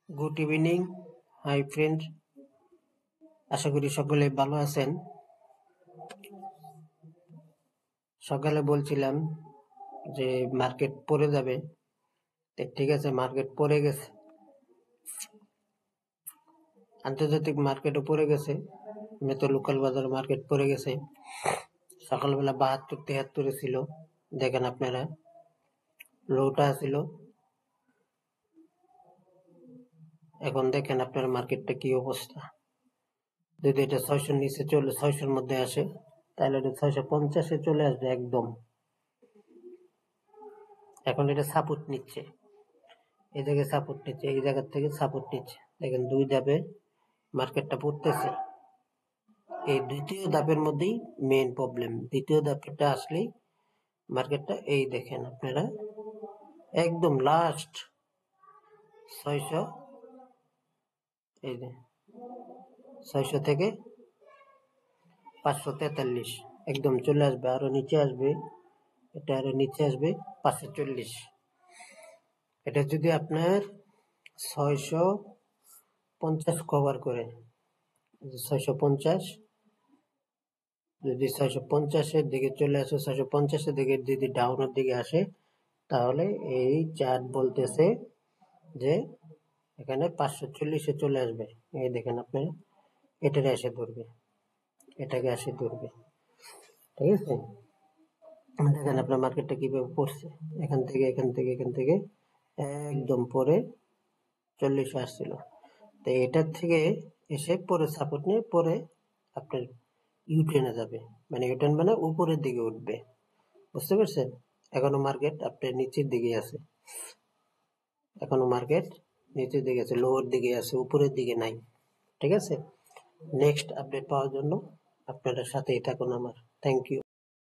Good evening, hi friend. আশা করি সকলে ভালো আছেন। সকালে বলছিলাম যে মার্কেট পড়ে যাবে, ঠিক আছে, মার্কেট পড়ে গেছে, আন্তর্জাতিক মার্কেটও পড়ে গেছে, তো লোকাল বাজার মার্কেট পড়ে গেছে। সকালবেলা 72-73 ছিল, দেখেন আপনারা, লোটা ছিল। এখন দেখেন আপনার মার্কেটটা কি অবস্থা। যদি এটা 600 নিচে চলে, 600-র মধ্যে আসে, তাহলে এটা 650-এ চলে আসবে একদম। এখন এটা সাপোর্ট নিচ্ছে, এই জায়গায় সাপোর্ট নিচ্ছে, এই জায়গা থেকে সাপোর্ট নিচ্ছে। দেখেন দুই ধাপে মার্কেটটা পড়তেছে। এই দ্বিতীয় ধাপের মধ্যেই মেইন প্রবলেম। দ্বিতীয় ধাপটা আসলেই মার্কেটটা, এই দেখেন আপনারা, একদম লাস্ট 600, এই যে 600 থেকে 543 একদম চলে আসবে, আরো নিচে আসবে, এটা আরো নিচে আসবে 540। এটা যদি আপনার 650 কভার করে, 650, যদি 650-এর দিকে চলে আসে, 650-এর দিকে যদি ডাউনের দিকে আসে, তাহলে এই চার্ট বলতেছে যে এখানে 540-এ চলে আসবে। এই দেখেন আপনি, এটাকে এসে ধরবে, এটাকে এসে ধরবে, ঠিক আছে। দেখেন আপনার মার্কেটটা কিভাবে পড়ছে, এখান থেকে একদম পরে 40 আসছিল। তো এটার থেকে এসে পরে সাপোর্ট নিয়ে পরে আপনার ইউটার্নে যাবে, মানে ইউটার্ন মানে উপরের দিকে উঠবে, বুঝতে পারছেন। এখনো মার্কেট আপনার নিচের দিকে আছে, এখনো মার্কেট নিচের দিকে আছে, লোয়ার দিকে আছে, উপরের দিকে নাই, ঠিক আছে। নেক্সট আপডেট পাওয়ার জন্য আপনারা সাথেই থাকুন আমার। Thank you.